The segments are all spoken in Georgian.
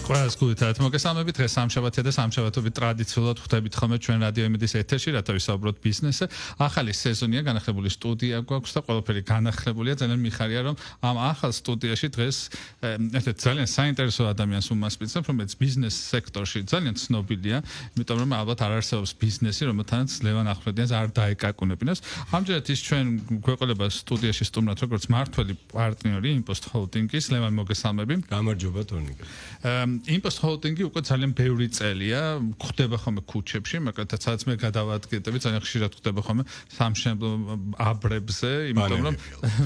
Ყველას გულით მოგესალმებით, დღეს სამშაბათია და სამშაბათობით ტრადიციულად ხვდებით ხოლმე ჩვენ რადიო იმედის ეთერში, რათა ვისაუბროთ ბიზნესზე. ახალი სეზონია, განახლებული სტუდია გვაქვს და ყველაფერი განახლებულია. ძალიან მიხარია, რომ ამ ახალ სტუდიაში დღეს ერთ-ერთ ძალიან საინტერესო ადამიანს უმასპინძლებ, რომელიც ბიზნეს სექტორში ძალიან ცნობილია, იმიტომ რომ ალბათ არ არსებობს ბიზნესი, რომელთანაც ლევან ახვლედიანს არ დაეკაკუნებინოს. ამჯერად ის ჩვენ გვეყოლება სტუდიაში სტუმრად, როგორც მართველი პარტნიორი Impost Holding-ის, ლევან მოგესალმები. გამარჯობა თორნიკე. Impost Holding-ი უკვე ძალიან ბევრი წელია, გვხდება ხოლმე ქუჩებში, მაგალითად, სადაც მე გადავადგილდები, ძალიან ხშირად გვხდება ხოლმე სამშენებლო აბრებზე, იმიტომ რომ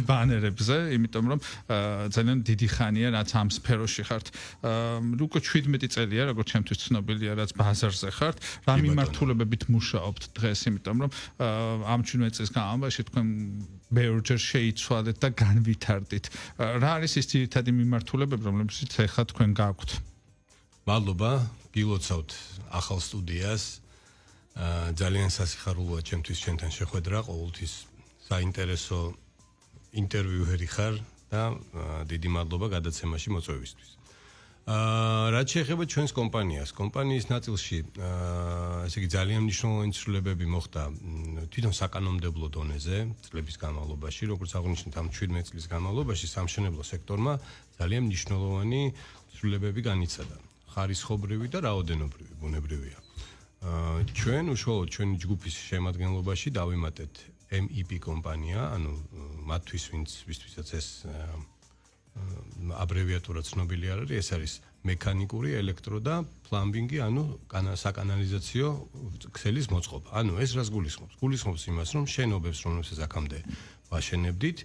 ბანერებზე, იმიტომ რომ ძალიან დიდი ხანია, რაც ამ სფეროში ხართ. უკვე 17 წელია, როგორც ჩემთვის ცნობილია, რაც ბაზარზე ხართ, რა მიმართულებებით მუშაობთ დღეს, იმიტომ რომ ამ 17 წლის განმავლობაში თქვენ ბევრჯერ შეიცვალეთ და განვითარდით. რა არის ის ძირითადი მიმართულებები, რომლებიც ეხლა თქვენ გაქვთ? მადლობა, გილოცავთ ახალ სტუდიას. ძალიან სასიხარულოა ჩემთვის ჩვენთან შეხვედრა, ყოველთვის საინტერესო ინტერვიუერი ხარ და დიდი მადლობა გადაცემაში მოწვევისთვის. რაც შეეხება ჩვენს კომპანიას, კომპანიის ნაწილში ესე იგი ძალიან მნიშვნელოვანი ცვლილებები მოხდა თვითონ საკანონმდებლო დონეზე წლების განმავლობაში, როგორც აღნიშნეთ ამ 17 წლის განმავლობაში სამშენებლო სექტორმა ძალიან მნიშვნელოვანი ცვლილებები განიცადა. ხარისხობრივი და რაოდენობრივი, ბუნებრივია. ჩვენ უშუალოდ ჩვენი ჯგუფის შემადგენლობაში დავიმატეთ MEP კომპანია, ანუ მათთვის ვისთვისაც ეს აბრევიატურა ცნობილი არ არის, ეს არის მექანიკური, ელექტრო და პლამბინგი, ანუ საკანალიზაციო ქსელის მოწყობა. ანუ ეს რას გულისხმობს? გულისხმობს იმას, რომ შენობებს, რომელსაც აქამდე ვაშენებდით,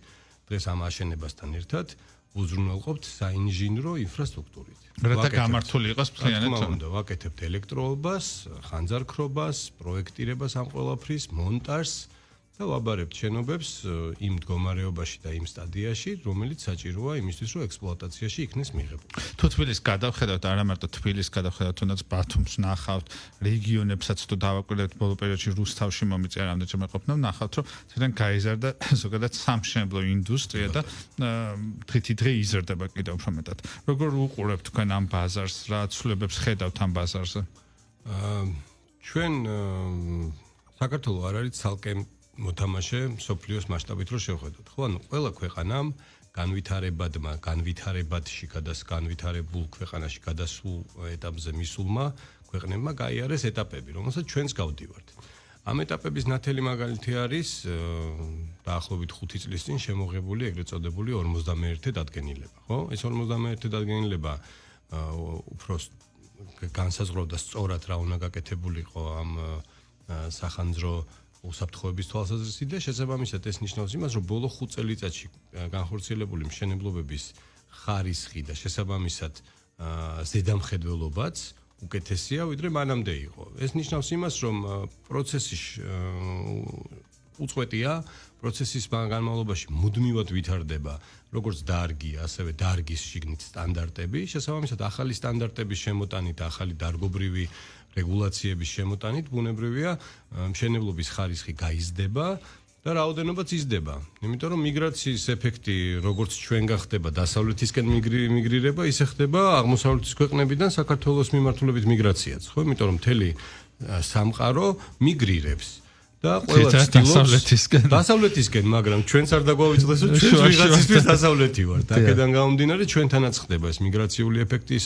დღეს ამ აშენებასთან ერთად უზრუნველყოფთ საინჟინრო ინფრასტრუქტურით. რათა გამართული იყოს მთლიანად. თქმა უნდა, ვაკეთებთ ელექტროობას, ხანძარქრობას, პროექტირებას ამ ყველაფრის, მონტაჟს და ვაბარებთ შენობებს იმ მდგომარეობაში და იმ სტადიაში, რომელიც საჭიროა იმისთვის, რომ ექსპლუატაციაში იქნეს მიღებული. თუ თბილისს გადავხედავთ, არა მარტო თბილისს გადავხედავთ, თუნდაც ბათუმს ნახავთ, რეგიონებსაც თუ დავაკვირდებით ბოლო პერიოდში რუსთავში მომიწია რამდენჯერმე ყოფნა, ნახავთ, რომ ძალიან გაიზარდა ზოგადად სამშენებლო ინდუსტრია და დღითიდღე იზრდება კიდევ უფრო მეტად. როგორ უყურებთ თქვენ ამ ბაზარს, რა ცვლილებებს ხედავთ ამ ბაზარზე? ჩვენ საქართველოს არ არის ცალკე მოთამაშე სოფლიოს მასშტაბით რო შევხედოთ. ხო, ანუ ყველა ქვეყანამ განვითარებადში განვითარებულ ქვეყანაში გადასულ ეტაპზე მისულმა ქვეყნებმა გაიარეს ეტაპები, რომელსაც ჩვენც გავდივართ. ამ ეტაპების ნათელი მაგალითი არის დაახლოებით 5 წლის წინ შემოღებული ეგრეთ წოდებული 51 დადგენილება, ხო? ეს 51 დადგენილება უფრო განსაზღვრავდა სწორად რა უნდა გაკეთებულიყო ამ სახანძრო უსაფრთხოების თვალსაზრისით და შესაბამისად ეს ნიშნავს იმას, რომ ბოლო 5 წელიწადში განხორციელებული მშენებლობების ხარისხი და შესაბამისად ზედამხედველობაც უკეთესია, ვიდრე მანამდე იყო. ეს ნიშნავს იმას, რომ პროცესი უწყვეტია, პროცესის განმავლობაში მუდმივად ვითარდება როგორც დარგი, ასევე დარგის შიგნით სტანდარტები, შესაბამისად ახალი სტანდარტების შემოტანით, ახალი დარგობრივი რეგულაციების შემოტანით ბუნებრივია მშენებლობის ხარისხი გაიზრდება და რაოდენობაც იზრდება. იმიტომ რომ მიგრაციის ეფექტი როგორც ჩვენ გახდება დასავლეთისკენ მიგრირება, ისე ხდება აღმოსავლეთის ქვეყნებიდან საქართველოს მიმართულებით მიგრაციაც, ხო? იმიტომ რომ მთელი სამყარო მიგრირებს და ყველა დასავლეთისკენ, მაგრამ ჩვენც არ დაგვავიწყდეს, რომ ჩვენ ვიღაცისთვის დასავლეთი ვართ. აქედან გამომდინარე ჩვენთანაც ხდება ეს მიგრაციული ეფექტის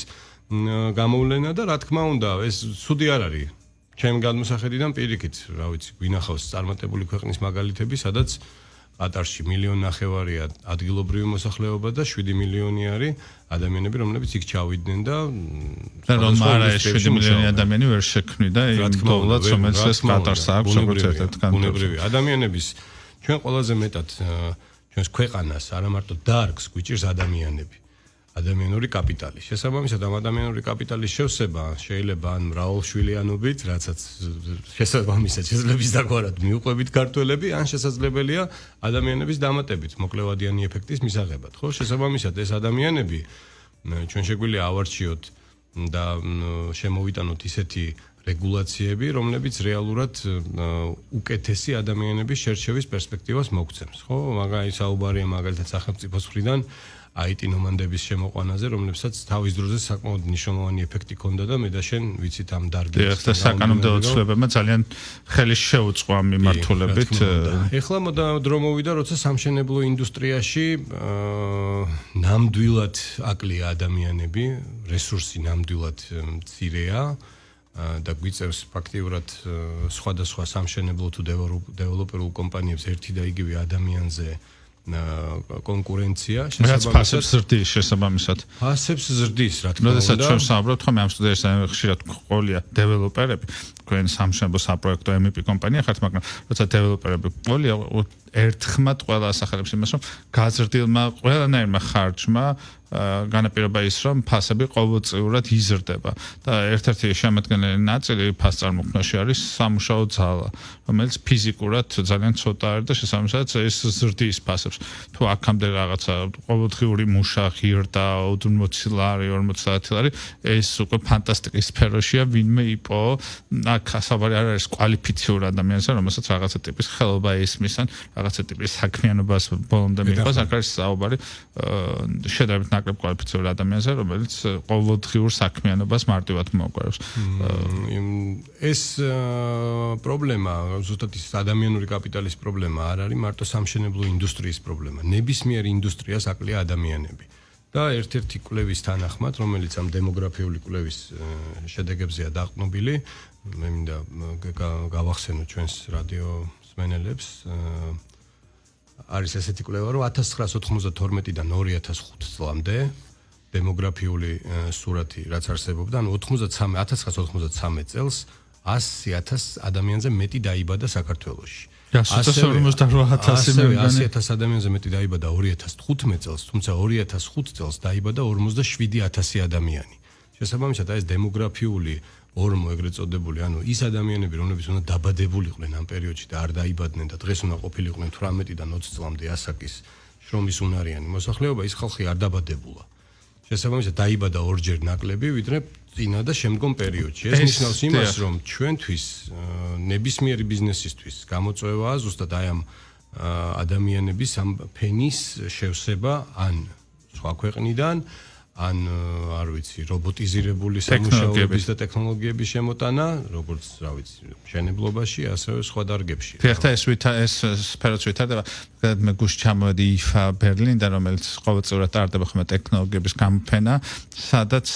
გამოვლენა და რა თქმა უნდა, ეს ცუდი არ არის. ჩემი გადმოსახედიდან პირიქით, რა ვიცი, გვინახავს წარმატებული ქვეყნის მაგალითები, სადაც ყატარში 1.5 მილიონია ადგილობრივი მოსახლეობა და 7 მილიონი არის ადამიანები, რომლებიც იქ ჩავიდნენ და რომ არა ეს 7 მილიონი ადამიანი ვერ შექმნიდა იმ დოვლად, რომელიც ეს ყატარს აქვს, როგორც ერთ-ერთ ბუნებრივი ადამიანების ჩვენ ყველაზე მეტად ჩვენს ქვეყანას არა მარტო დარგს გვიჭირს ადამიანები. ადამიანური კაპიტალი. შესაბამისად ამ ადამიანური კაპიტალის შევსება შეიძლება ან მრავალშვილიანობით, რაცაც შესაბამისად შესაძლებლის დაგვარად მიუყვებით ქართველები, ან შესაძლებელია ადამიანების დამატებით მოკლევადიანი ეფექტის მისაღებად. ხო, შესაბამისად ეს ადამიანები ჩვენ შეგვიძლია ავარჩიოთ და შემოვიტანოთ ისეთი რეგულაციები, რომლებიც რეალურად უკეთესი ადამიანების შერჩევის პერსპექტივას მოგცემს. ხო, მაგალითად საუბარია მაგალითად სახელმწიფოს მხრიდან IT ნომანდების შემოყვანაზე, რომლებსაც თავის დროზე საკმაოდ მნიშვნელოვანი ეფექტი ჰქონდა და მე და შენ ვიცით ამ დარგის. და საკანონმდებლო ცვლილებებმა ძალიან ხელი შეუწყო ამ მიმართულებით. ეხლა დრო მოვიდა, როცა სამშენებლო ინდუსტრიაში ნამდვილად აკლია ადამიანები, რესურსი ნამდვილად მცირეა და გვიწევს ფაქტიურად სხვადასხვა სამშენებლო თუ დეველოპერულ კომპანიებს ერთი და იგივე ადამიანზე კონკურენცია შესაბამისად ზრდის შესაბამისად. ფასებს ზრდის, რა თქმა უნდა. როდესაც ჩვენ საუბრობთ, ხომ ამ სტუდიაში ხშირად ყოლია დეველოპერები, თქვენ სამშენებლო საპროექტო MEP კომპანია ხართ, მაგრამ როცა დეველოპერები ყოლია ერთხმად ყველა ასახელებს იმას, რომ გაზრდილმა ყველანაირმა ხარჯმა განაპირობა ის, რომ ფასები ყოველწლიურად იზრდება და ერთ-ერთი შემადგენელი ნაწილი ფასწარმოქმნაში არის სამუშაო ძალა, რომელიც ფიზიკურად ძალიან ცოტა არის და შესაბამისად ეს ზრდის ფასებს. თუ აქამდე რაღაცა ყოველდღიური მუშა ღირდა 40 ლარი, 50 ლარი, ეს უკვე ფანტასტიკის სფეროშია, ვინმე იპო, აქ საუბარი არ არის კვალიფიციურ ადამიანზე, რომელსაც რაღაცა ტიპის ხელობა ესმის ან რაღაცა ტიპის საქმიანობას ბოლომდე მიიღოს, აქ არის საუბარი შედარებით ნაკლებ კვალიფიციურ ადამიანზე, რომელიც ყოველდღიურ საქმიანობას მარტივად მოაგვარებს. ეს პრობლემა, ზუსტად ის ადამიანური კაპიტალის პრობლემა არ არის მარტო სამშენებლო ინდუსტრიის პრობლემა. ნებისმიერ ინდუსტრიას აკლია ადამიანები. და ერთ-ერთი კვლევის თანახმად, რომელიც ამ დემოგრაფიული კვლევის შედეგებზეა დაყრდნობილი, მე მინდა გავახსენო ჩვენს რადიო მსმენელებს, არის ესეთი კვლევა, რომ 1992-დან 2005 წლამდე დემოგრაფიული სურათი რაც არსებობდა, ანუ 1993 წელს 100,000 ადამიანზე მეტი დაიბადა საქართველოში. 148,000 ადამიანზე მეტი დაიბადა 2015 წელს, თუმცა 2005 წელს დაიბადა 47,000 ადამიანი. შესაბამისად, ეს დემოგრაფიული ორმო ეგრეთ წოდებული, ანუ ის ადამიანები, რომლებიც უნდა დაბადებულიყვნენ ამ პერიოდში და არ დაიბადნენ და დღეს უნდა ყოფილიყვნენ 18-დან 20 წლამდე ასაკის შრომის უნარიანი მოსახლეობა, ის ხალხი არ დაბადებულა. შესაბამისად, დაიბადა ორჯერ ნაკლები, ვიდრე წინა და შემდგომ პერიოდში. ეს ნიშნავს იმას, რომ ჩვენთვის ნებისმიერი ბიზნესისთვის გამოწვევაა ზუსტად აი ამ ადამიანების ამ ფენის შევსება ან სხვა ქვეყნიდან, ან არ ვიცი, რობოტიზირებული სამუშაოების და ტექნოლოგიების შემოტანა, როგორც, რა ვიცი, მშენებლობაში, ასევე სხვა დარგებში. ფეხთა ეს სფეროც ვითარდება, მე გუშინ ჩამოვედი IFA ბერლინიდან, რომელიც ყოველწლიურად ტარდება ხოლმე ტექნოლოგიების გამოფენა, სადაც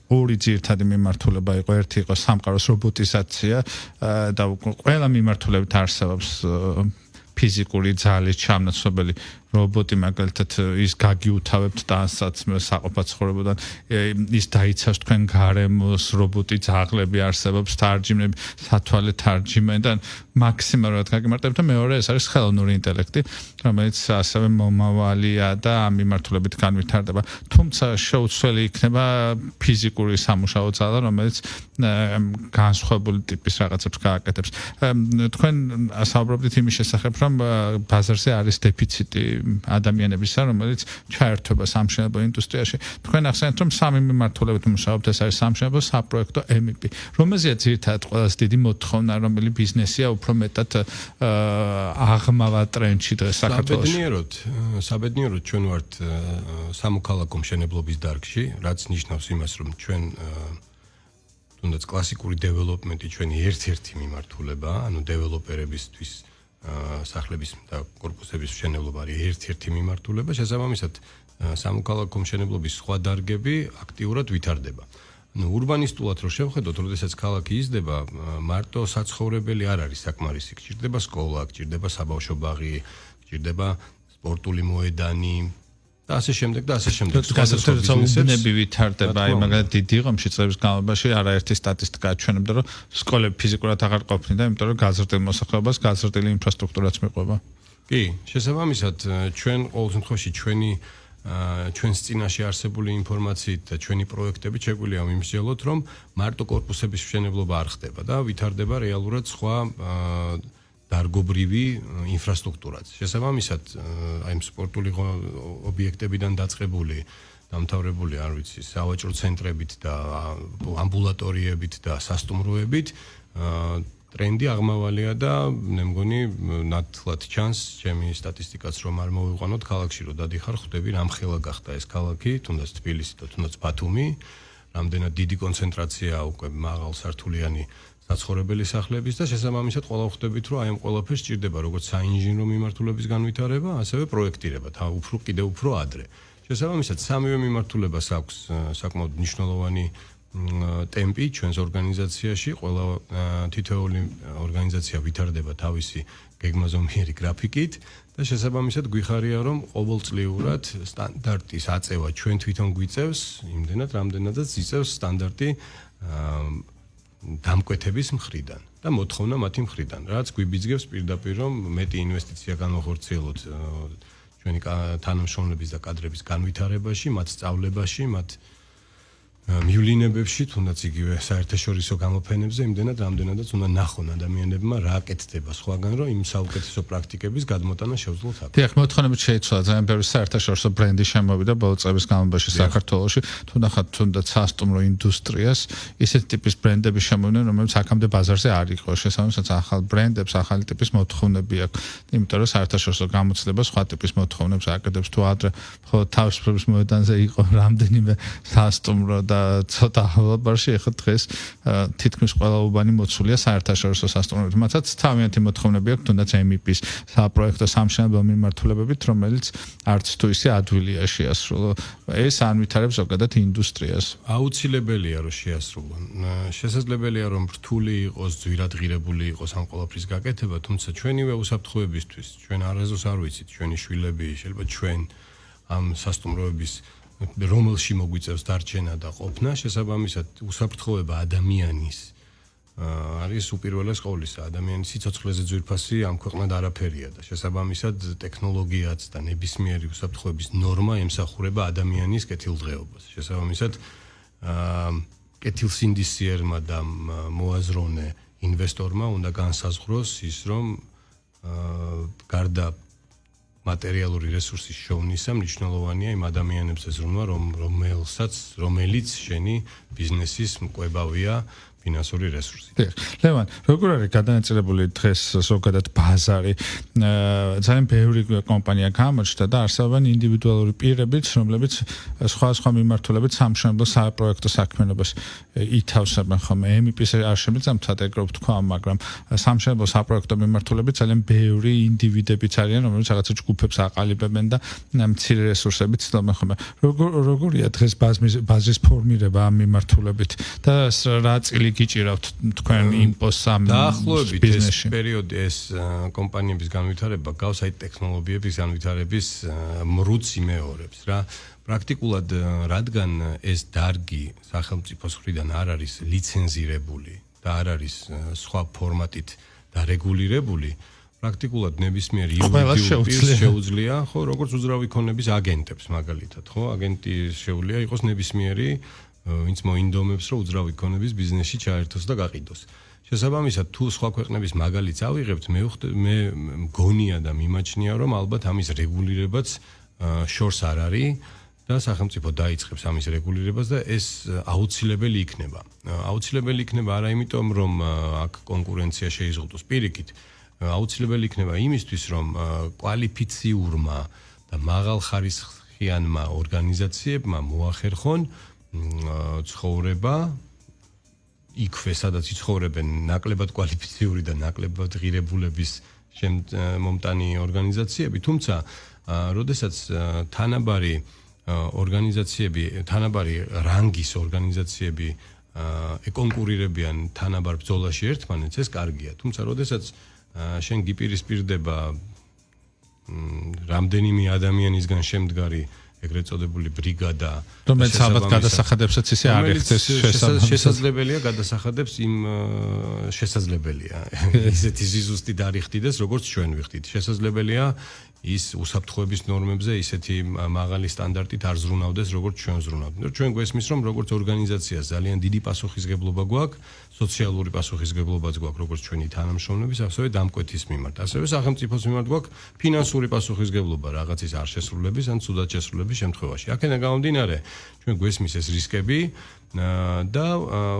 ორი ძირითადი მიმართულება იყო, ერთი იყო სამყაროს რობოტიზაცია და ყველა მიმართულებით არსებობს ფიზიკური ძალის ჩამნაცვლებელი რობოტი, მაგალითად ის გაგიუთავებთ ტანსაცმელს საყოფაცხოვრებოდან, ის დაიცავს თქვენ გარემოს, რობოტი ძაღლები არსებობს, თარჯიმნები, სათვალე თარჯიმანი და მაქსიმალურად გაგიმარტებთ და მეორე ეს არის ხელოვნური ინტელექტი, რომელიც ასევე მომავალია და ამ მიმართულებით განვითარდება. თუმცა შეუცვლელი იქნება ფიზიკური სამუშაო ძალა, რომელიც განსხვავებული ტიპის რაღაცებს გააკეთებს. თქვენ საუბრობდით იმის შესახებ, რომ ბაზარზე არის დეფიციტი ადამიანებისა, რომელიც ჩაერთვება სამშენებლო ინდუსტრიაში. თქვენ ახსენეთ, რომ სამი მიმართულებით მუშაობთ, ეს არის სამშენებლო საპროექტო MEP. რომელზეა ძირითადად ყველაზე დიდი მოთხოვნა, რომელი ბიზნესია უფრო მეტად აღმავა ტრენდში დღეს საქართველოში? საბედნიეროდ ჩვენ ვართ სამოქალაქო მშენებლობის დარგში, რაც ნიშნავს იმას, რომ ჩვენ თუნდაც კლასიკური დეველოპმენტი ჩვენი ერთ-ერთი მიმართულება, ანუ დეველოპერებისთვის სახლების და კორპუსების მშენებლობა არის ერთ-ერთი მიმართულება, შესაბამისად სამოქალაქო მშენებლობის სხვა დარგები აქტიურად ვითარდება. ანუ ურბანისტულად რო შევხედოთ, როდესაც ქალაქი იზრდება, მარტო საცხოვრებელი არ არის საკმარისი, გჭირდება სკოლა, გჭირდება საბავშვო ბაღი, გჭირდება სპორტული მოედანი და ასე შემდეგ და ასე შემდეგ. გაზრდილი ვითარდება, აი მაგალითად დიდი ღომში წლების განმავლობაში არაერთი სტატისტიკა აჩვენებდა, რომ სკოლები ფიზიკურად აღარ ყოფნიდა, იმიტომ რომ გაზრდილ მოსახლეობას გაზრდილი ინფრასტრუქტურაც მიყვება. კი, შესაბამისად, ჩვენ ყოველ შემთხვევაში ჩვენს წინაშე არსებული ინფორმაციით და ჩვენი პროექტებით შეგვიძლია ვიმსჯელოთ, რომ მარტო კორპუსების მშენებლობა არ ხდება და ვითარდება რეალურად სხვა დარგობრივი ინფრასტრუქტურაც. შესაბამისად, აი სპორტული ობიექტებიდან დაწყებული, დამთავრებული, არ ვიცი, სავაჭრო ცენტრებით და ამბულატორიებით და სასტუმროებით ტრენდი აღმავალია და მე მგონი ნათლად ჩანს ჩემი სტატისტიკაც რომ არ მოვიყვანოთ ქალაქში რომ დადიხარ ხვდები რამხელა გახდა ეს ქალაქი თუნდაც თბილისი და თუნდაც ბათუმი რამდენად დიდი კონცენტრაციაა უკვე მაღალსართულიანი საცხოვრებელი სახლების და შესაბამისად ყველა ხვდებით რომ აი ამ ყველაფერს სჭირდება როგორც საინჟინრო მიმართულების განვითარება ასევე პროექტირება კიდევ უფრო ადრე შესაბამისად სამივე მიმართულებას აქვს საკმაოდ მნიშვნელოვანი ტემპი ჩვენს ორგანიზაციაში ყველა თითოეული ორგანიზაცია ვითარდება თავისი გეგმაზომიერი გრაფიკით და შესაბამისად გვიხარია რომ ყოველწლიურად სტანდარტის აწევა ჩვენ თვითონ გვიწევს იმდენად რამდენადაც იწევს სტანდარტი დამკვეთების მხრიდან და მოთხოვნა მათი მხრიდან რაც გვიბიძგებს პირდაპირ რომ მეტი ინვესტიცია განვახორციელოთ ჩვენი თანამშრომლების და კადრების განვითარებაში მათ სწავლებაში მათ მივლინებებში თუნდაც იგივე საერთაშორისო გამოფენებზე იმდენად რამდენადაც უნდა ნახონ ადამიანებმა რა აკეთდება სხვაგან რომ იმ საუკეთესო პრაქტიკების გადმოტანა შეუძლოთ აქ. დიახ, მოთხოვნებით შეიცვალა ძალიან ბევრი საერთაშორისო ბრენდი შემოვიდა ბოლო წლების განმავლობაში საქართველოში, თუ ნახავთ თუნდაც სასტუმრო ინდუსტრიას, ისეთი ტიპის ბრენდები შემოვიდნენ, რომელიც აქამდე ბაზარზე არ იყო. შესაბამისად, ახალ ბრენდებს, ახალი ტიპის მოთხოვნები აქვს. იმიტომ რომ საერთაშორისო გამოცდილება სხვა ტიპის მოთხოვნებს აკეთებს თუ ადრე მხოლოდ თავისუფლების მოედანზე იყო რამდენიმე სასტუმრო და ცოტა ჰალაბარში ახლა დღეს თითქმის ყველა უბანი მოცულია საერთაშორისო სასტუმროებით. მათაც თავიანთი მოთხოვნები აქვს თუნდაც MEP-ის საპროექტო სამშენებლო მიმართულებებით, რომელიც არც თუ ისე ადვილია შეასრულო. ეს ანვითარებს ზოგადად ინდუსტრიას. აუცილებელია რომ შეასრულონ. შესაძლებელია რომ რთული იყოს, ძვირადღირებული იყოს ამ ყველაფრის გაკეთება, თუმცა ჩვენივე უსაფრთხოებისთვის, ჩვენ არასდროს არ ვიცით, ჩვენი შვილები, შეიძლება ჩვენ ამ სასტუმროების რომელში მოგვიწევს დარჩენა და ყოფნა, შესაბამისად უსაფრთხოება ადამიანის არის უპირველეს ყოვლისა. ადამიანის სიცოცხლეზე ძვირფასი ამ ქვეყნად არაფერია და შესაბამისად ტექნოლოგიაც და ნებისმიერი უსაფრთხოების ნორმა ემსახურება ადამიანის კეთილდღეობას. შესაბამისად კეთილსინდისიერმა და მოაზროვნე ინვესტორმა უნდა განსაზღვროს ის რომ გარდა მატერიალური რესურსის შოვნისა მნიშვნელოვანია იმ ადამიანებზე ზრუნვა რომელიც შენი ბიზნესის მკვებავია ფინანსური რესურსი. ლევან, როგორ არის გადანაწილებული დღეს ზოგადად ბაზარი? ძალიან ბევრი კომპანია გამოჩნდა და არსებობენ ინდივიდუალური პირებიც, რომლებიც სხვა მიმართულებით სამშენებლო საპროექტო საქმიანობას ითავსებენ ხოლმე. MEP-ს არ შემიძლია მთლად ეგრე ვთქვა, მაგრამ სამშენებლო საპროექტო მიმართულებით ძალიან ბევრი ინდივიდებიც არიან, რომლებიც რაღაცა ჯგუფებს აყალიბებენ და მცირე რესურსებით ცდილობენ ხოლმე. როგორია დღეს ბაზრის ფორმირება ამ მიმართულებით და რა წილი გიჭირავთ თქვენ იმპოს ამ დაახლოებით ეს პერიოდი ეს კომპანიების განვითარება გავს აი ტექნოლოგიების განვითარების მრუდს იმეორებს რა პრაქტიკულად რადგან ეს დარგი სახელმწიფოს მხრიდან არ არის ლიცენზირებული და არ არის სხვა ფორმატით დარეგულირებული პრაქტიკულად ნებისმიერ იურიდიულ შეუძლია ხო როგორც უძრავი ქონების აგენტებს მაგალითად ხო აგენტი შეუძლია იყოს ნებისმიერი ვინც მოინდომებს რომ უძრავი ქონების ბიზნესში ჩაერთოს და გაყიდოს. შესაბამისად თუ სხვა ქვეყნების მაგალითს ავიღებთ მე მგონია და მიმაჩნია რომ ალბათ ამის რეგულირებაც შორს არ არის და სახელმწიფო დაიწყებს ამის რეგულირებას და ეს აუცილებელი იქნება. აუცილებელი იქნება არა იმიტომ რომ აქ კონკურენცია შეიზღუდოს პირიქით აუცილებელი იქნება იმისთვის რომ კვალიფიციურმა და მაღალხარისხიანმა ორგანიზაციებმა მოახერხონ ცხოვრება იქვე სადაც იცხოვრებენ ნაკლებად კვალიფიციური და ნაკლებად ღირებულების მომტანი ორგანიზაციები თუმცა როდესაც თანაბარი ორგანიზაციები თანაბარი რანგის ორგანიზაციები ეკონკურირებიან თანაბარ ბრძოლაში ერთმანეთს ეს კარგია თუმცა როდესაც შენ გიპირისპირდება რამდენიმე ადამიანისგან შემდგარი ეგრეთ წოდებული ბრიგადა რომელიც ალბათ გადასახადებსაც ისე არ ეხცეს შესაძლებელია გადასახადებს იმ შესაძლებელია ისეთი ზიზუსტი დარიხდიდეს როგორც ჩვენ ვიხდით შესაძლებელია ის უსაფრთხოების ნორმებზე ისეთი მაღალი სტანდარტით არ ზრუნავდეს როგორც ჩვენ ზრუნავთ. ჩვენ გვესმის რომ როგორც ორგანიზაციას ძალიან დიდი პასუხისგებლობა გვაქვს, სოციალური პასუხისგებლობაც გვაქვს როგორც ჩვენი თანამშრომლების, ასევე დამკვეთის მიმართ. ასევე სახელმწიფოს მიმართ გვაქვს ფინანსური პასუხისგებლობა რაღაცის არ შესრულების ან ცუდად შესრულების შემთხვევაში. აქედან გამომდინარე, ჩვენ გვესმის ეს რისკები და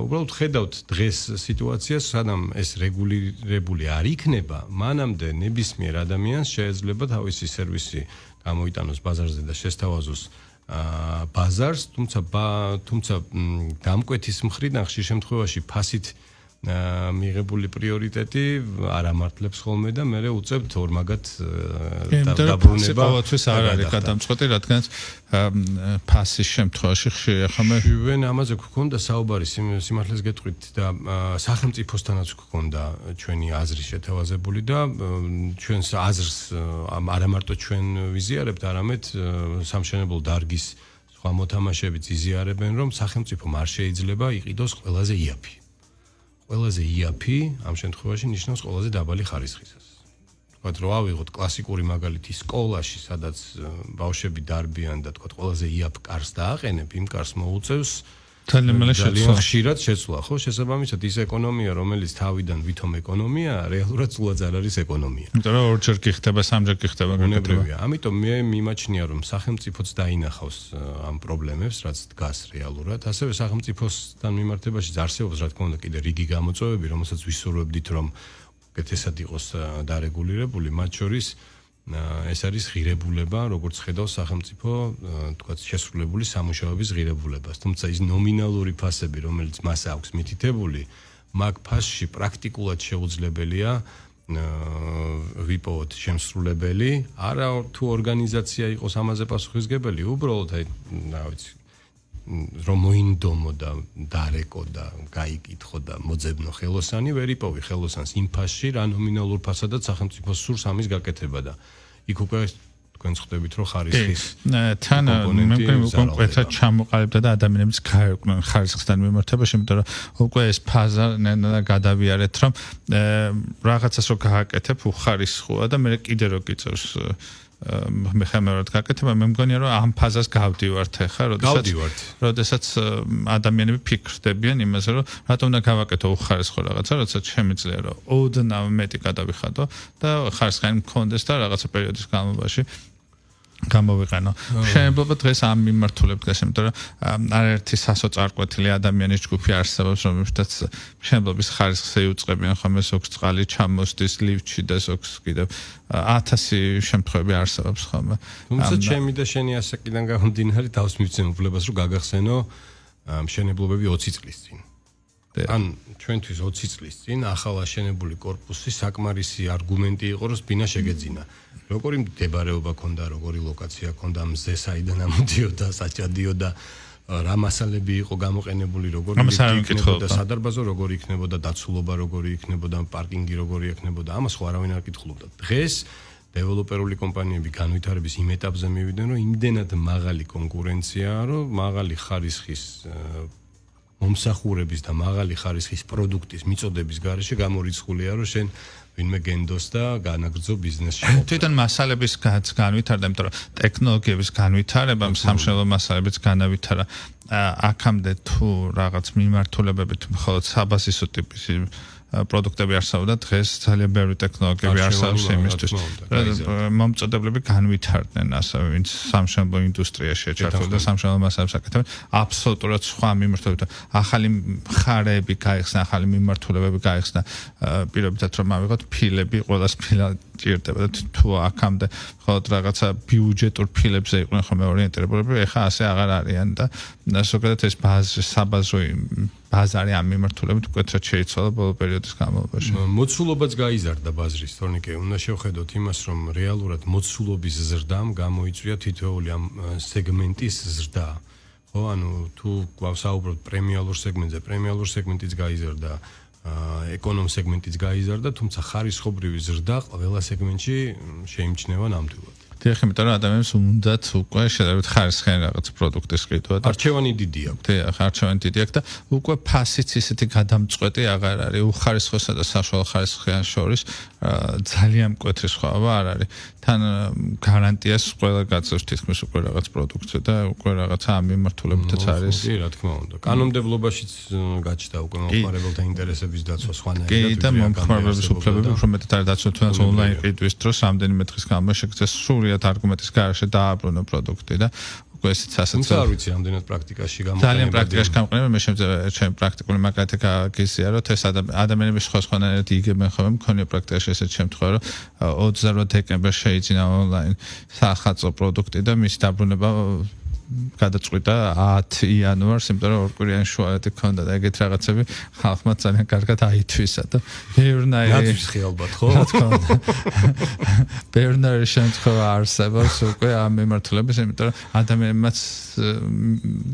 უბრალოდ ხედავთ დღეს სიტუაციას, სანამ ეს რეგულირებული არ იქნება, მანამდე ნებისმიერ ადამიანს შეიძლება თავისი სერვისი გამოიტანოს ბაზარზე და შესთავაზოს ბაზარს, თუმცა დამკვეთის მხრიდან ხშირ შემთხვევაში ფასით მიღებული პრიორიტეტი არ ამართლებს ხოლმე და მე უწევთ ორმაგად დაბრუნება. ყოველთვის არ არის გადამწყვეტი, რადგან ფასის შემთხვევაში ხშირი ახლა ჩვენ ამაზე გვქონდა საუბარი სიმართლეს გეტყვით და სახელმწიფოსთანაც გვქონდა ჩვენი აზრი შეთავაზებული და ჩვენს აზრს არა მარტო ჩვენ ვიზიარებთ, არამედ სამშენებლო დარგის სხვა მოთამაშეებიც იზიარებენ, რომ სახელმწიფომ არ შეიძლება იყიდოს ყველაზე იაფი. ყველაზე იაფი ამ შემთხვევაში ნიშნავს ყველაზე დაბალი ხარისხისას. თქვათ რომ ავიღოთ კლასიკური მაგალითი სკოლაში, სადაც ბავშვები დარბიან და თქვათ ყველაზე იაფ კარს დააყენებ, იმ კარს მოუწევს ძალიან ხშირად შეცვლა, ხო? შესაბამისად ის ეკონომია, რომელიც თავიდან ვითომ ეკონომია, რეალურად სულაც არ არის ეკონომია. იმიტომ რომ ორჯერ გიხდება, სამჯერ გიხდება, უნებრივია. ამიტომ მე მიმაჩნია, რომ სახელმწიფოც დაინახავს ამ პრობლემებს, რაც დგას რეალურად. ასევე სახელმწიფოსთან მიმართებაში არსებობს, რა თქმა უნდა, კიდე რიგი გამოწვევები, რომელსაც ვისურვებდით, რომ უკეთესად იყოს დარეგულირებული, მათ შორის ეს არის ღირებულება, როგორც ხედავს სახელმწიფო, თქვათ, შესრულებული სამუშაოების ღირებულებას. თუმცა ის ნომინალური ფასები, რომელიც მას აქვს მითითებული, მაგ ფასში პრაქტიკულად შეუძლებელია ვიპოვოთ შემსრულებელი, არა თუ ორგანიზაცია იყოს ამაზე პასუხისმგებელი, უბრალოდ რა ვიცი, რომ მოინდომო და დარეკო და გაიკითხო და მოძებნო ხელოსანი, ვერ იპოვი ხელოსანს იმ ფასში, რა ნომინალურ ფასადაც სახელმწიფოს სურს ამის გაკეთება და იქ უკვე თქვენ ხვდებით, რომ ხარისხის თან მე კონკრეტულად ჩამოყალიბდა და ადამიანებს გაერკვნენ ხარისხთან მიმართებაში, იმიტომ რომ უკვე ეს ფაზა გადავიარეთ, რომ რაღაცას რო გააკეთებ, უხარისხოა და მე კიდე რო გიწევს მეხამერად გაკეთება, მე მგონია რომ ამ ფაზას გავდივართ ახლა, როდესაც ადამიანები ფიქრდებიან იმაზე, რომ რატომ უნდა გავაკეთო უხარისხო რაღაცა, როცა შემიძლია რომ ოდნავ მეტი გადავიხადო და ხარისხი მქონდეს და რაღაცა პერიოდის განმავლობაში გამოვიყენო. შეიძლება დღეს ამ მიმართულებით გასა, იმიტომ რომ არაერთი სასოწარკვეთილი ადამიანის ჯგუფი არსებობს, რომელთაც მშენებლობის ხარისხს ეუწყებიან, ხოლმე ზოგს წყალი ჩამოსდის ლიფტში და ზოგს კიდევ 1000 შემთხვევები არსებობს ხოლმე. თუმცა ჩემი და შენი ასაკიდან გამომდინარე თავს მივცემ უფლებას, რომ გაგახსენო მშენებლობები 20 წლის წინ. ან ჩვენთვის 20 წლის წინ ახალ აშენებული კორპუსი საკმარისი არგუმენტი იყო, რომ ბინა შეგეძინა. როგორი მდებარეობა ქონდა, როგორი ლოკაცია ქონდა, მზე საიდან ამოდიოდა, საჭადიოდა, რა მასალები იყო გამოყენებული, როგორი იქნებოდა სადარბაზო, როგორი იქნებოდა დაცულობა, როგორი იქნებოდა პარკინგი, როგორი იქნებოდა, ამას ხო არავინ არ კითხულობდა. დღეს დეველოპერული კომპანიები განვითარების იმ ეტაპზე მივიდნენ, რომ იმდენად მაღალი კონკურენციაა, რომ მაღალი ხარისხის მომსახურების და მაღალი ხარისხის პროდუქტის მიწოდების გარეშე გამორიცხულია, რომ შენ ვინმე გენდოს და განაგრძო ბიზნესში. თვითონ მასალების განვითარდა, იმიტომ რომ ტექნოლოგიების განვითარებამ სამშენებლო მასალებიც განავითარა. აქამდე თუ რაღაც მიმართულებებით მხოლოდ საბაზისო ტიპის პროდუქტები არსებობდა, დღეს ძალიან ბევრი ტექნოლოგიები არსებობს იმისთვის. მომწოდებლები განვითარდნენ, ასევე ვინც სამშენებლო ინდუსტრიაში ეჩართულდა და სამშენებლო მასალებს აკეთებენ, აბსოლუტურად სხვა მიმართულებით. ახალი მხარეები გაიხსნა, ახალი მიმართულებები გაიხსნა. პირობითად რომ ავიღოთ ფილები, ყველას ფილა ჭირდება და თუ აქამდე მხოლოდ რაღაცა ბიუჯეტურ ფილებზე იყვნენ ხოლმე ორიენტირებულები, ეხლა ასე აღარ არიან და ზოგადად ეს საბაზრო ბაზარი ამ მიმართულებით უკეთრად შეიცვალა ბოლო პერიოდის განმავლობაში. მოცულობაც გაიზარდა ბაზრის თორნიკე. უნდა შევხედოთ იმას, რომ რეალურად მოცულობის ზრდამ გამოიწვია თითოეული ამ სეგმენტის ზრდა. ხო, ანუ თუ გვავსაუბროთ პრემიალურ სეგმენტზე, პრემიალურ სეგმენტიც გაიზარდა, ეკონომ სეგმენტიც გაიზარდა, თუმცა ხარისხობრივი ზრდა ყველა სეგმენტში შეიმჩნევა ნამდვილად. დიახ, იმიტომ რომ ადამიანებს უნდათ უკვე შედარებით ხარისხიანი რაღაც პროდუქტის ყიდვა და არჩევანი დიდი აქვს. დიახ, არჩევანი დიდი აქვს და უკვე ფასიც ისეთი გადამწყვეტი აღარ არის. უხარისხოსა და საშუალო ხარისხიან შორის ძალიან მკვეთრი სხვაობა არ არის. თან გარანტიას ყველა გაწევს თითქმის უკვე რაღაც პროდუქტზე და უკვე რაღაცა ამ მიმართულებითაც არის. კი, რა თქმა უნდა. კანონმდებლობაშიც გაჩნდა უკვე მომხმარებელთა ინტერესების დაცვა სხვანაირად. კი, და მომხმარებლების უფლებები უფრო მეტად არის დაცული, თუნდაც ონლაინ ყიდვის დროს რამდენიმე დღის განმავლობაში შეგიძლიათ სრულიად არგუმენტის გარეშე დააბრუნო პროდუქტი და უკვე ესეც ასეც თუმცა არ ვიცი ამდენად პრაქტიკაში ძალიან პრაქტიკაში გამოყენება მე შემიძლია ჩემი პრაქტიკული მაგალითი გაგიზია რომ ეს ადამიანები სხვანაირად იგებენ ხოლმე მქონია პრაქტიკაში ესეთ შემთხვევა რომ 28 დეკემბერს შეიძინა ონლაინ სახალხო პროდუქტი და მის დაბრუნება გადაწყვიტა 10 იანვარს, იმიტომ რომ ორკვირიანი შუალედი ქონდა და ეგეთ რაღაცები ხალხმა ძალიან კარგად აითვისა და ბევრნაირი ხეალბათ ხო? ბევრნაირი შემთხვევა არსებობს უკვე ამ მიმართულების, იმიტომ რომ ადამიანებმაც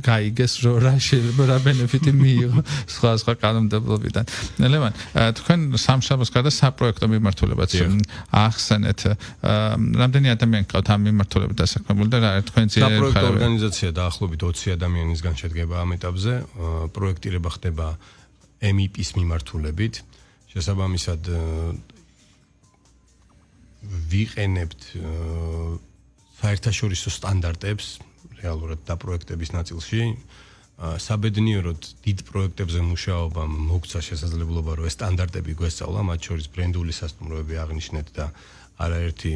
გაიგეს რომ რა შეიძლება რა ბენეფიტი მიიღო სხვა კანონმდებლობიდან. ლევან, თქვენ სამშაბათს გარდა საპროექტო მიმართულებაც ახსენეთ. რამდენი ადამიანი გყავთ ამ მიმართულებით დასაქმებული და რა თქვენ საპროექტო ორგანიზაცია დაახლოებით 20 ადამიანისგან შედგება ამ ეტაპზე. პროექტირება ხდება MEP-ის მიმართულებით. შესაბამისად ვიყენებთ საერთაშორისო სტანდარტებს რეალურად დაპროექტების ნაწილში. საბედნიეროდ დიდ პროექტებზე მუშაობამ მოგცა შესაძლებლობა რომ ეს სტანდარტები გვესწავლა, მათ შორის ბრენდული სასტუმროები აღნიშნეთ და არაერთი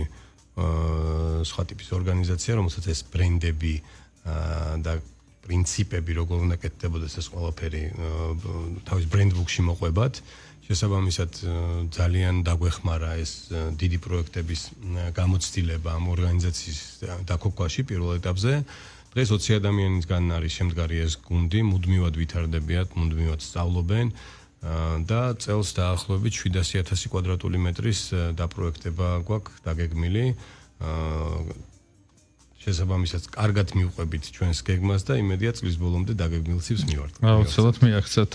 სხვა ტიპის ორგანიზაცია, რომელსაც ეს ბრენდები და პრინციპები როგორ უნდა კეთდებოდეს ეს ყველაფერი თავის ბრენდბუქში მოყვებათ. შესაბამისად ძალიან დაგვეხმარა ეს დიდი პროექტების გამოცდილება ამ ორგანიზაციის დაქოქვაში პირველ ეტაპზე. დღეს 20 ადამიანისგან არის შემდგარი ეს გუნდი, მუდმივად ვითარდებიათ, მუდმივად სწავლობენ და წელს დაახლოებით 700,000 კვადრატული მეტრის დაპროექტება გვაქვს დაგეგმილი. შესაბამისად კარგად მივყვებით ჩვენს გეგმას და იმედია წლის ბოლომდე დაგეგმილ ციფრს მივართ. აუცილებლად მიაღწევთ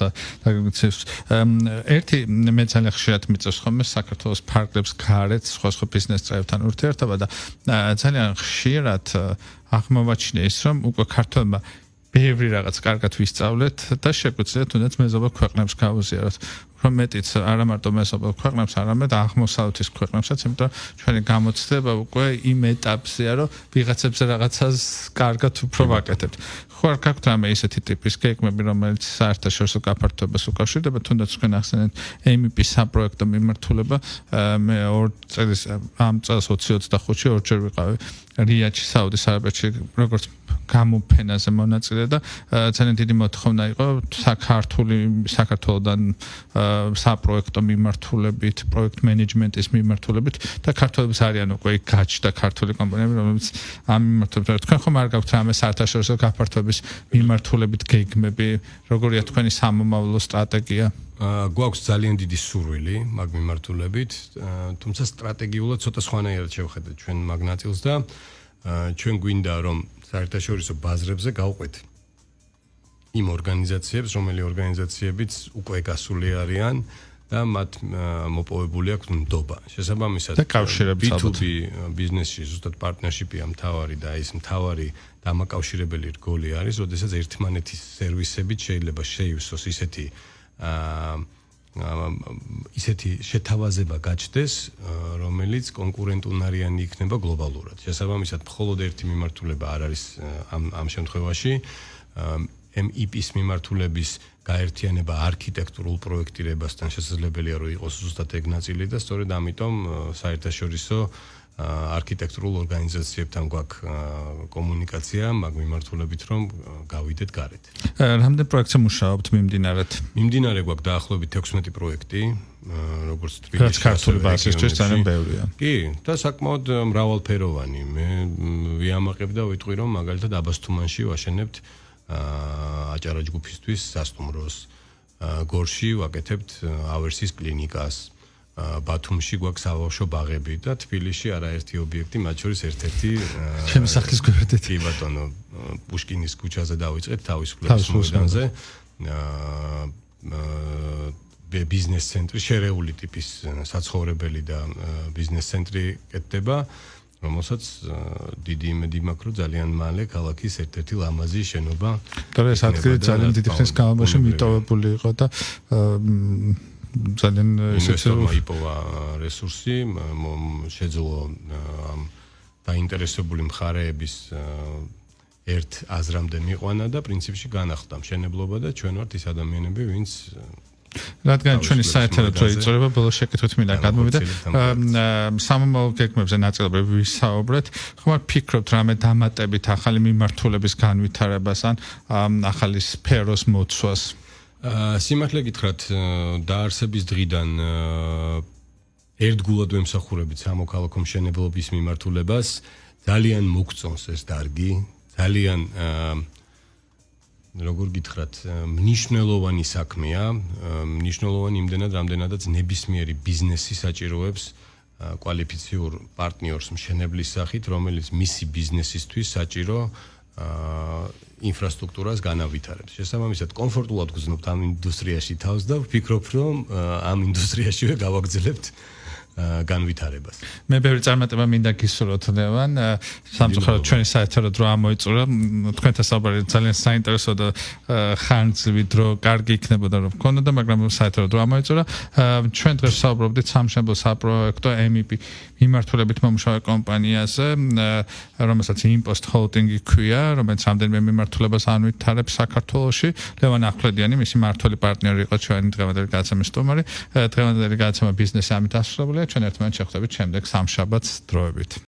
დაგეგმილ ციფრს. ერთი მე ძალიან ხშირად მიწევს ხოლმე საქართველოს ფარგლებს გარეთ სხვა ბიზნეს წევრებთან ურთიერთობა და ძალიან ხშირად აღმოვაჩინე ის რომ უკვე ქართველმა ბევრი რაღაც კარგად ვისწავლეთ და შეგვიძლია თუნდაც მეზობელ ქვეყნებს გავუზიაროთ. რომ მეტიც არა მარტო მეზობელ ქვეყნებს, არამედ აღმოსავლეთის ქვეყნებსაც, იმიტომ რომ ჩვენი გამოცდება უკვე იმ ეტაპზეა, რომ ვიღაცებზე რაღაცას კარგად უფრო ვაკეთებთ. ხო არ გაქვთ რამე ისეთი ტიპის გეგმები, რომელიც საერთაშორისო გაფართოებას უკავშირდება, თუნდაც თქვენ ახსენეთ MEP საპროექტო მიმართულება, მე ამ წელს 2025-ში ორჯერ ვიყავი რიადში, საუდის არაბეთში, როგორც გამოფენაზე მონაწილე და ძალიან დიდი მოთხოვნა იყო საქართველოდან საპროექტო მიმართულებით, პროექტ მენეჯმენტის მიმართულებით და ქართველებს არიან უკვე გაჩნდა ქართული კომპანიები, რომლებიც ამ მიმართულებით თქვენ ხომ არ გაქვთ რამე საერთაშორისო გაფართოების მიმართულებით გეგმები, როგორია თქვენი სამომავლო სტრატეგია? გვაქვს ძალიან დიდი სურვილი მაგ მიმართულებით, თუმცა სტრატეგიულად ცოტა სხვანაირად შევხედეთ ჩვენ მაგ ნაწილს და ჩვენ გვინდა რომ საერთაშორისო ბაზრებზე გავყვეთ იმ ორგანიზაციებს, რომელი ორგანიზაციებიც უკვე გასული არიან და მათ მოპოვებული აქვს ნდობა. შესაბამისად B2B ბიზნესში ზუსტად პარტნერშიპია მთავარი და ეს მთავარი დამაკავშირებელი რგოლი არის, როდესაც ერთმანეთის სერვისებით შეიძლება შეივსოს ისეთი შეთავაზება გაჩნდეს, რომელიც კონკურენტუნარიანი იქნება გლობალურად. შესაბამისად, მხოლოდ ერთი მიმართულება არ არის ამ შემთხვევაში. MEP-ის მიმართულების გაერთიანება არქიტექტურულ პროექტირებასთან შესაძლებელია რომ იყოს ზუსტად ეგ ნაწილი და სწორედ ამიტომ საერთაშორისო არქიტექტურულ ორგანიზაციებთან გვაქვს კომუნიკაცია მაგ მიმართულებით რომ გავიდეთ გარეთ. რამდენ პროექტზე მუშაობთ მიმდინარედ? მიმდინარე გვაქვს დაახლოებით 16 პროექტი, როგორც თბილისში ქართული ბაზისისთვის ძალიან ბევრია. კი, და საკმაოდ მრავალფეროვანი. მე ვიამაყებ და ვიტყვი რომ მაგალითად აბასთუმანში ვაშენებთ აჭარა ჯგუფისთვის სასტუმროს, გორში ვაკეთებთ ავერსის კლინიკას, ბათუმში გვაქვს საბავშვო ბაღები და თბილისში არაერთი ობიექტი, მათ შორის ერთ-ერთი ჩემი სახლის გვერდით. კი ბატონო, პუშკინის ქუჩაზე დავიწყეთ თავისუფლების მოედანზე. ბიზნეს ცენტრი, შერეული ტიპის საცხოვრებელი და ბიზნეს ცენტრი კეთდება, რომელსაც დიდი იმედი მაქვს, რომ ძალიან მალე ქალაქის ერთ-ერთი ლამაზი შენობა. და ეს ადგილი ძალიან დიდი ხნის განმავლობაში მიტოვებული იყო და ძალიან ინვესტორმა იპოვა რესურსი, შეძლო ამ დაინტერესებული მხარეების ერთ აზრამდე მიყვანა და პრინციპში განახლდა მშენებლობა და ჩვენ ვართ ის ადამიანები, ვინც რადგან ჩვენი საერთო დრო იწურება ბოლო შეკითხვით მინდა გადმოვიდე სამომავლო გეგმებზე ნაწილობრივ ვისაუბრეთ ხომ არ ფიქრობთ რამე დამატებით ახალი მიმართულების განვითარებას ან ახალი სფეროს მოცვას სიმართლე გითხრათ დაარსების დღიდან ერთგულად ვემსახურებით სამოქალაქო მშენებლობის მიმართულებას ძალიან მოგწონს ეს დარგი ძალიან როგორ გითხრათ მნიშვნელოვანი საქმეა მნიშვნელოვანი იმდენად რამდენადაც ნებისმიერი ბიზნესი საჭიროებს კვალიფიციურ პარტნიორს მშენებლის სახით რომელიც მისი ბიზნესისთვის საჭირო ინფრასტრუქტურას განავითარებს. შესაბამისად, კომფორტულად გრძნობთ ამ ინდუსტრიაში თავს და ვფიქრობ, რომ ამ ინდუსტრიაშივე გავაგრძელებთ განვითარებას. მე ბევრი წარმატება მინდა გისურვოთ ლევან. სამწუხაროდ ჩვენი საერთო დრო ამოიწურა. თქვენთან საუბარი ძალიან საინტერესო და ხანგრძლივი დრო, კარგი იქნებოდა რომ გქონოდა, მაგრამ საერთო დრო ამოიწურა. ჩვენ დღეს საუბრობდით სამშენებლო საპროექტო MEP მიმართულებით მომუშავე კომპანიაზე, რომელსაც Impost Holding-ი ქვია, რომელიც რამდენიმე მიმართულებას ანვითარებს საქართველოში. ლევან ახვლედიანი, მისი მმართველი პარტნიორი იყო ჩვენი დღევანდელი გადაცემის სტუმარი. დღევანდელი გადაცემა ბიზნესი ამით ასრულებულია. ჩვენ ერთმანეთს შევხვდებით შემდეგ სამშაბათს დროებით.